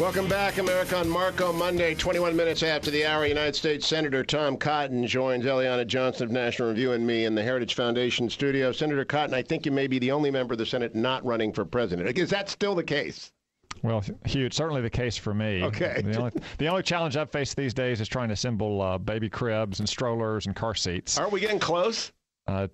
Welcome back, America on Marco. Monday, 21 minutes after the hour, United States Senator Tom Cotton joins Eliana Johnson of National Review and me in the Heritage Foundation studio. Senator Cotton, I think you may be the only member of the Senate not running for president. Is that still the case? Well, Hugh, it's certainly the case for me. Okay. The only challenge I've faced these days is trying to assemble baby cribs and strollers and car seats. Are we getting close?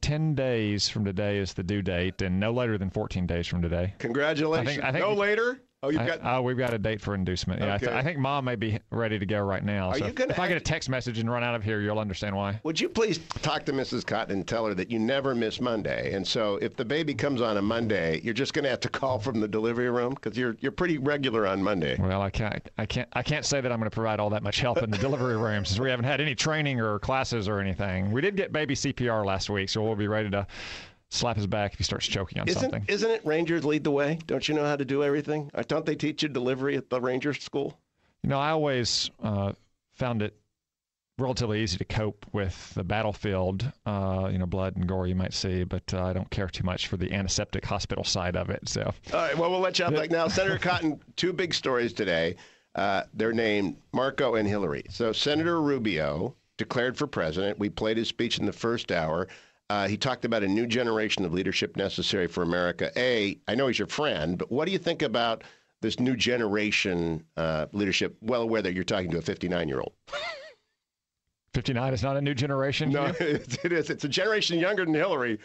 10 days from today is the due date, and no later than 14 days from today. Congratulations. I think no later? Oh, you've got. We've got a date for inducement. Yeah, Okay. I think Mom may be ready to go right now. So if I get a text message and run out of here, you'll understand why. Would you please talk to Mrs. Cotton and tell her that you never miss Monday? And so if the baby comes on a Monday, you're just going to have to call from the delivery room because you're pretty regular on Monday. Well, I can't say that I'm going to provide all that much help in the delivery room since we haven't had any training or classes or anything. We did get baby CPR last week, so we'll be ready to slap his back if he starts choking on something. Isn't it Rangers lead the way? Don't you know how to do everything? Don't they teach you delivery at the Rangers school? You know, I always found it relatively easy to cope with the battlefield, blood and gore you might see, but I don't care too much for the antiseptic hospital side of it. So, all right, well, we'll let you have that now. Senator Cotton, two big stories today. They're named Marco and Hillary. So Senator Rubio declared for president. We played his speech in the first hour. He talked about a new generation of leadership necessary for America. I know he's your friend, but what do you think about this new generation leadership? Well aware that you're talking to a 59-year-old. 59 is not a new generation? No, it is. It's a generation younger than Hillary.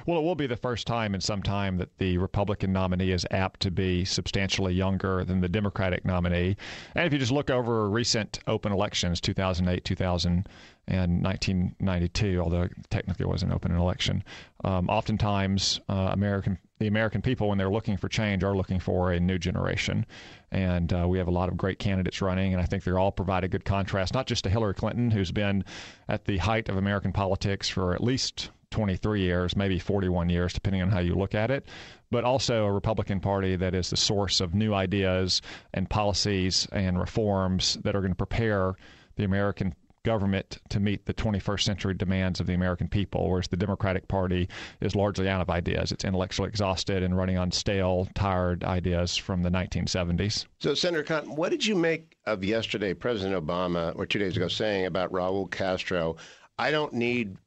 Well, it will be the first time in some time that the Republican nominee is apt to be substantially younger than the Democratic nominee. And if you just look over recent open elections, 2008, 2000, and 1992, although technically it was an open election, oftentimes the American people, when they're looking for change, are looking for a new generation. And we have a lot of great candidates running, and I think they're all provide a good contrast, not just to Hillary Clinton, who's been at the height of American politics for at least 23 years, maybe 41 years, depending on how you look at it, but also a Republican Party that is the source of new ideas and policies and reforms that are going to prepare the American government to meet the 21st century demands of the American people, whereas the Democratic Party is largely out of ideas. It's intellectually exhausted and running on stale, tired ideas from the 1970s. So, Senator Cotton, what did you make of yesterday President Obama, or 2 days ago, saying about Raul Castro, I don't need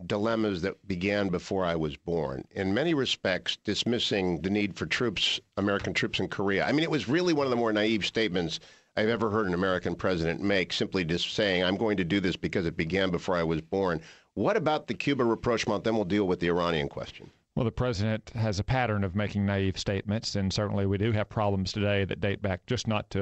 dilemmas that began before I was born, in many respects dismissing the need for American troops in Korea? I mean, it was really one of the more naive statements I've ever heard an American president make, simply just saying, I'm going to do this because it began before I was born. What about the Cuba rapprochement? Then we'll deal with the Iranian question. Well, the president has a pattern of making naive statements, and certainly we do have problems today that date back just not to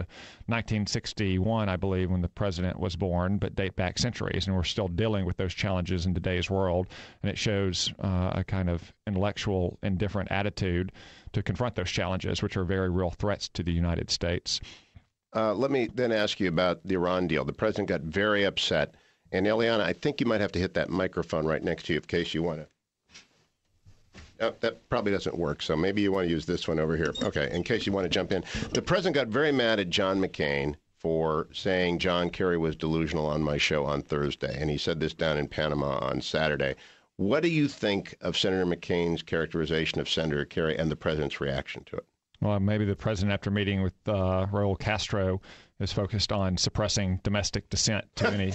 1961, I believe, when the president was born, but date back centuries, and we're still dealing with those challenges in today's world, and it shows a kind of intellectual, indifferent attitude to confront those challenges, which are very real threats to the United States. Let me then ask you about the Iran deal. The president got very upset, and Eliana, I think you might have to hit that microphone right next to you in case you want to. Oh, that probably doesn't work, so maybe you want to use this one over here. Okay, in case you want to jump in. The president got very mad at John McCain for saying John Kerry was delusional on my show on Thursday, and he said this down in Panama on Saturday. What do you think of Senator McCain's characterization of Senator Kerry and the president's reaction to it? Well, maybe the president, after meeting with Raul Castro, is focused on suppressing domestic dissent to any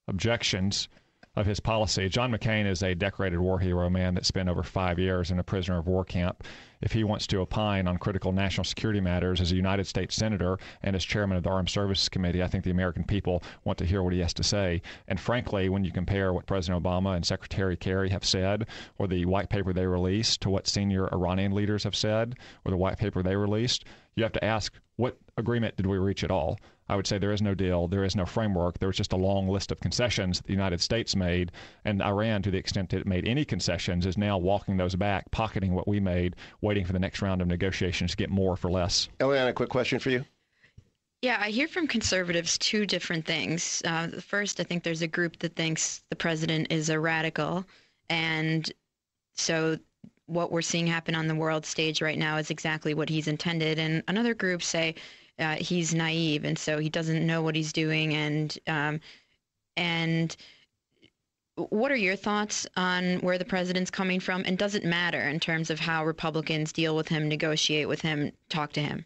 objections of his policy. John McCain is a decorated war hero, man that spent over 5 years in a prisoner of war camp. If he wants to opine on critical national security matters as a United States Senator and as chairman of the Armed Services Committee, I think the American people want to hear what he has to say. And frankly, when you compare what President Obama and Secretary Kerry have said, or the white paper they released, to what senior Iranian leaders have said, or the white paper they released, you have to ask, what agreement did we reach at all? I would say there is no deal. There is no framework. There was just a long list of concessions that the United States made, and Iran, to the extent that it made any concessions, is now walking those back, pocketing what we made, waiting for the next round of negotiations to get more for less. Eliana, a quick question for you. Yeah, I hear from conservatives two different things. First, I think there's a group that thinks the president is a radical, and so what we're seeing happen on the world stage right now is exactly what he's intended. And another group say he's naive, and so he doesn't know what he's doing. And what are your thoughts on where the president's coming from? And does it matter in terms of how Republicans deal with him, negotiate with him, talk to him?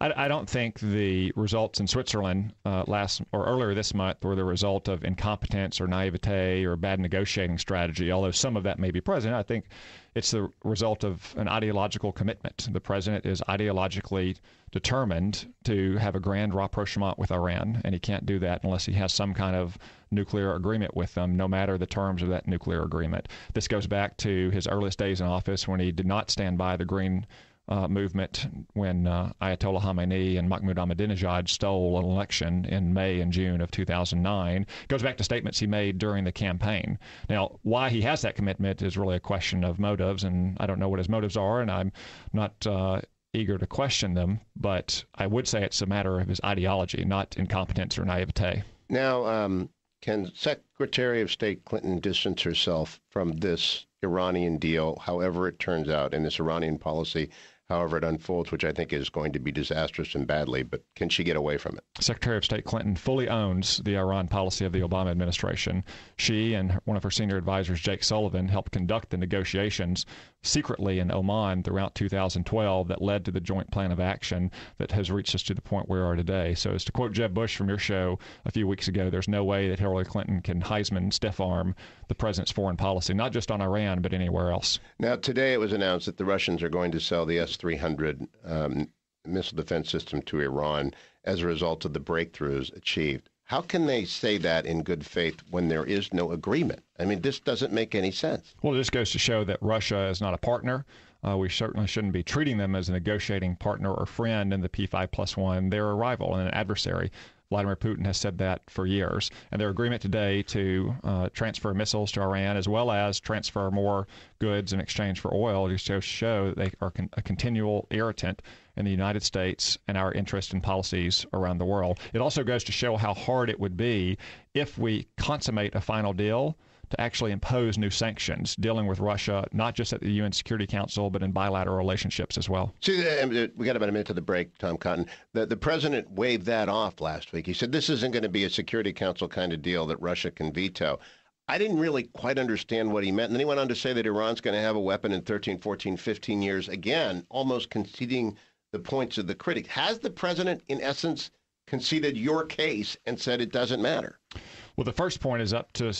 I don't think the results in Switzerland earlier this month were the result of incompetence or naivete or bad negotiating strategy, although some of that may be present. I think it's the result of an ideological commitment. The president is ideologically determined to have a grand rapprochement with Iran, and he can't do that unless he has some kind of nuclear agreement with them, no matter the terms of that nuclear agreement. This goes back to his earliest days in office when he did not stand by the Green movement when Ayatollah Khamenei and Mahmoud Ahmadinejad stole an election in May and June of 2009. It goes back to statements he made during the campaign. Now, why he has that commitment is really a question of motives, and I don't know what his motives are, and I'm not eager to question them, but I would say it's a matter of his ideology, not incompetence or naivete. Now, can Secretary of State Clinton distance herself from this Iranian deal, however it turns out, and this Iranian policy, however it unfolds, which I think is going to be disastrous and badly, but can she get away from it? Secretary of State Clinton fully owns the Iran policy of the Obama administration. She and one of her senior advisors, Jake Sullivan, helped conduct the negotiations secretly in Oman throughout 2012 that led to the joint plan of action that has reached us to the point we are today. So as to quote Jeb Bush from your show a few weeks ago, there's no way that Hillary Clinton can Heisman stiff-arm the president's foreign policy, not just on Iran, but anywhere else. Now, today it was announced that the Russians are going to sell the S-300 missile defense system to Iran as a result of the breakthroughs achieved. How can they say that in good faith when there is no agreement? I mean, this doesn't make any sense. Well, it just goes to show that Russia is not a partner. We certainly shouldn't be treating them as a negotiating partner or friend in the P5+1. They're a rival and an adversary. Vladimir Putin has said that for years. And their agreement today to transfer missiles to Iran, as well as transfer more goods in exchange for oil, just to show that they are a continual irritant in the United States and our interest in policies around the world. It also goes to show how hard it would be if we consummate a final deal to actually impose new sanctions dealing with Russia, not just at the UN Security Council, but in bilateral relationships as well. See, we got about a minute to the break, Tom Cotton. The president waved that off last week. He said this isn't going to be a Security Council kind of deal that Russia can veto. I didn't really quite understand what he meant. And then he went on to say that Iran's going to have a weapon in 13, 14, 15 years, again, almost conceding the points of the critic. Has the president, in essence, conceded your case and said it doesn't matter? Well, the first point is up to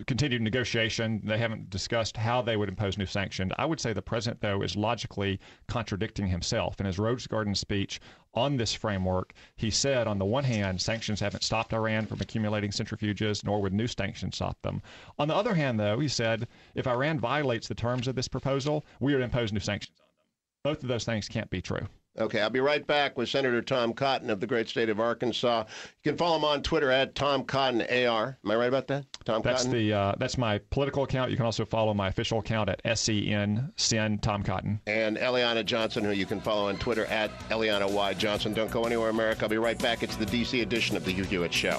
continued negotiation. They haven't discussed how they would impose new sanctions. I would say the president, though, is logically contradicting himself. In his Rose Garden speech on this framework, he said, on the one hand, sanctions haven't stopped Iran from accumulating centrifuges, nor would new sanctions stop them. On the other hand, though, he said, if Iran violates the terms of this proposal, we would impose new sanctions on them. Both of those things can't be true. Okay, I'll be right back with Senator Tom Cotton of the great state of Arkansas. You can follow him on Twitter at Tom Cotton AR. Am I right about that? Tom Cotton? That's my political account. You can also follow my official account at SEN Tom Cotton. And Eliana Johnson, who you can follow on Twitter at Eliana Y. Johnson. Don't go anywhere, America. I'll be right back. It's the D.C. edition of the Hugh Hewitt Show.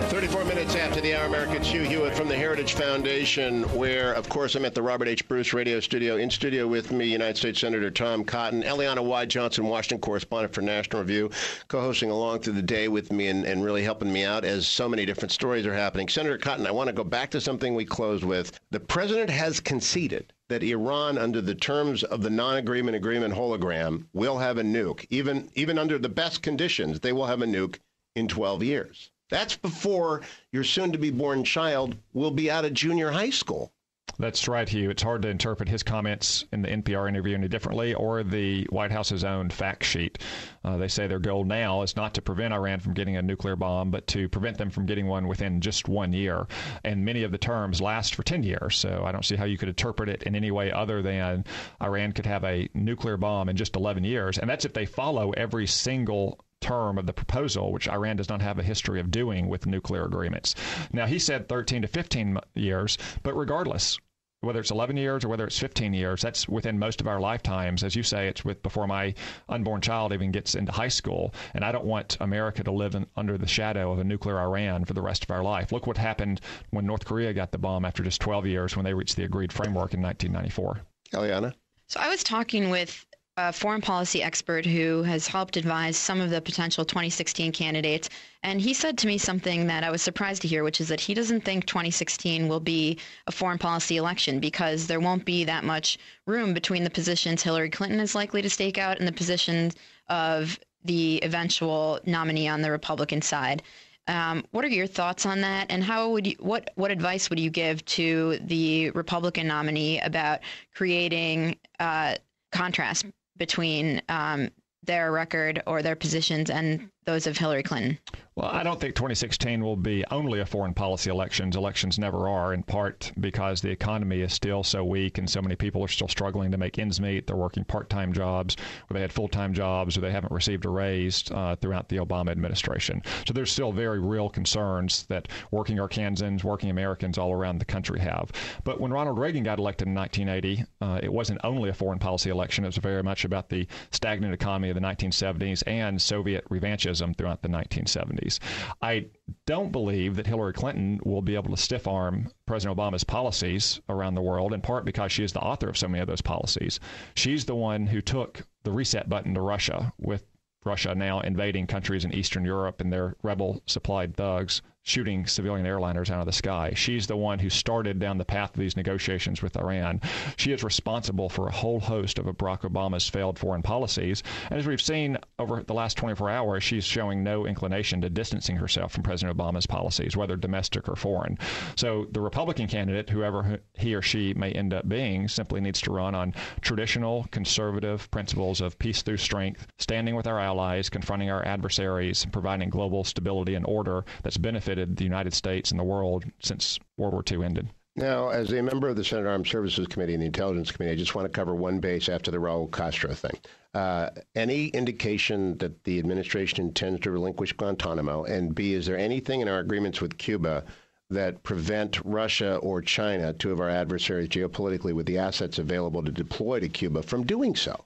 34 minutes after the hour, America, it's Hugh Hewitt from the Heritage Foundation, where, of course, I'm at the Robert H. Bruce radio studio. In studio with me, United States Senator Tom Cotton, Eliana Y. Johnson, Washington correspondent for National Review, co-hosting along through the day with me and really helping me out as so many different stories are happening. Senator Cotton, I want to go back to something we closed with. The president has conceded that Iran, under the terms of the non-agreement agreement hologram, will have a nuke. Even under the best conditions, they will have a nuke in 12 years. That's before your soon-to-be-born child will be out of junior high school. That's right, Hugh. It's hard to interpret his comments in the NPR interview any differently or the White House's own fact sheet. They say their goal now is not to prevent Iran from getting a nuclear bomb, but to prevent them from getting one within just 1 year. And many of the terms last for 10 years. So I don't see how you could interpret it in any way other than Iran could have a nuclear bomb in just 11 years. And that's if they follow every single term of the proposal, which Iran does not have a history of doing with nuclear agreements. Now, he said 13 to 15 years, but regardless, whether it's 11 years or whether it's 15 years, that's within most of our lifetimes. As you say, it's before my unborn child even gets into high school. And I don't want America to live under the shadow of a nuclear Iran for the rest of our life. Look what happened when North Korea got the bomb after just 12 years when they reached the agreed framework in 1994. Eliana? So I was talking with a foreign policy expert who has helped advise some of the potential 2016 candidates. And he said to me something that I was surprised to hear, which is that he doesn't think 2016 will be a foreign policy election because there won't be that much room between the positions Hillary Clinton is likely to stake out and the positions of the eventual nominee on the Republican side. What are your thoughts on that, and how would you, what advice would you give to the Republican nominee about creating contrast between their record or their positions and those of Hillary Clinton? Well, I don't think 2016 will be only a foreign policy election. Elections never are, in part because the economy is still so weak and so many people are still struggling to make ends meet. They're working part-time jobs, or they had full-time jobs, or they haven't received a raise throughout the Obama administration. So there's still very real concerns that working Arkansans, working Americans all around the country have. But when Ronald Reagan got elected in 1980, it wasn't only a foreign policy election. It was very much about the stagnant economy of the 1970s and Soviet revanchism throughout the 1970s. I don't believe that Hillary Clinton will be able to stiff-arm President Obama's policies around the world, in part because she is the author of so many of those policies. She's the one who took the reset button to Russia, with Russia now invading countries in Eastern Europe and their rebel-supplied thugs shooting civilian airliners out of the sky. She's the one who started down the path of these negotiations with Iran. She is responsible for a whole host of Barack Obama's failed foreign policies. And as we've seen over the last 24 hours, she's showing no inclination to distancing herself from President Obama's policies, whether domestic or foreign. So the Republican candidate, whoever he or she may end up being, simply needs to run on traditional conservative principles of peace through strength, standing with our allies, confronting our adversaries, and providing global stability and order that's benefited the United States and the world since World War II ended. Now, as a member of the Senate Armed Services Committee and the Intelligence Committee, I just want to cover one base after the Raul Castro thing. Any indication that the administration intends to relinquish Guantanamo? And B, is there anything in our agreements with Cuba that prevent Russia or China, two of our adversaries geopolitically with the assets available to deploy to Cuba, from doing so?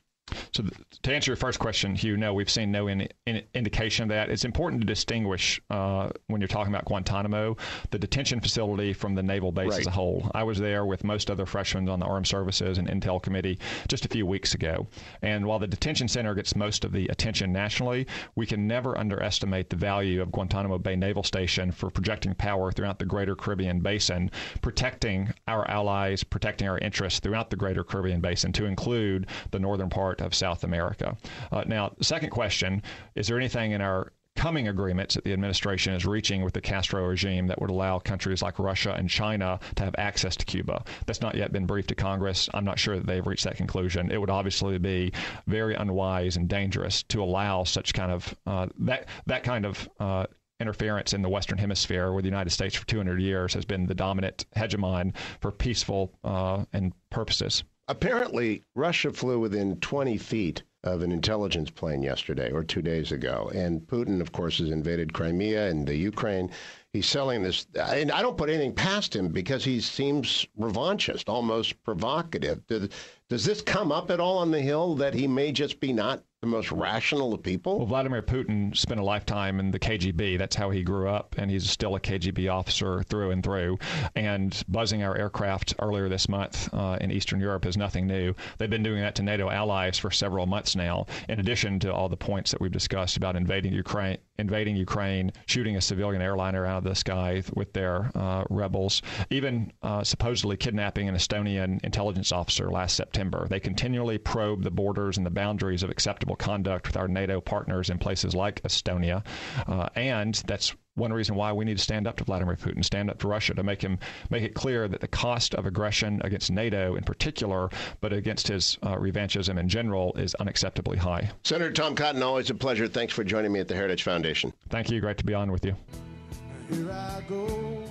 So to answer your first question, Hugh, no, we've seen no indication of that. It's important to distinguish when you're talking about Guantanamo, the detention facility from the naval base as a whole. I was there with most other freshmen on the Armed Services and Intel Committee just a few weeks ago. And while the detention center gets most of the attention nationally, we can never underestimate the value of Guantanamo Bay Naval Station for projecting power throughout the greater Caribbean basin, protecting our allies, protecting our interests throughout the greater Caribbean basin, to include the northern part of South America. Now, the second question, is there anything in our coming agreements that the administration is reaching with the Castro regime that would allow countries like Russia and China to have access to Cuba? That's not yet been briefed to Congress. I'm not sure that they've reached that conclusion. It would obviously be very unwise and dangerous to allow such kind of that kind of interference in the Western Hemisphere, where the United States for 200 years has been the dominant hegemon for peaceful and purposes. Apparently, Russia flew within 20 feet of an intelligence plane yesterday or 2 days ago. And Putin, of course, has invaded Crimea and the Ukraine. He's selling this. And I don't put anything past him because he seems revanchist, almost provocative. Does this come up at all on the Hill that he may just be not the most rational of people? Well, Vladimir Putin spent a lifetime in the KGB. That's how he grew up, and he's still a KGB officer through and through. And buzzing our aircraft earlier this month in Eastern Europe is nothing new. They've been doing that to NATO allies for several months now, in addition to all the points that we've discussed about invading Ukraine, shooting a civilian airliner out of the sky with their rebels, even supposedly kidnapping an Estonian intelligence officer last September. They continually probe the borders and the boundaries of acceptable conduct with our NATO partners in places like Estonia. And that's one reason why we need to stand up to Vladimir Putin, stand up to Russia, to make it clear that the cost of aggression against NATO in particular, but against his revanchism in general, is unacceptably high. Senator Tom Cotton, always a pleasure. Thanks for joining me at the Heritage Foundation. Thank you. Great to be on with you. Here I go.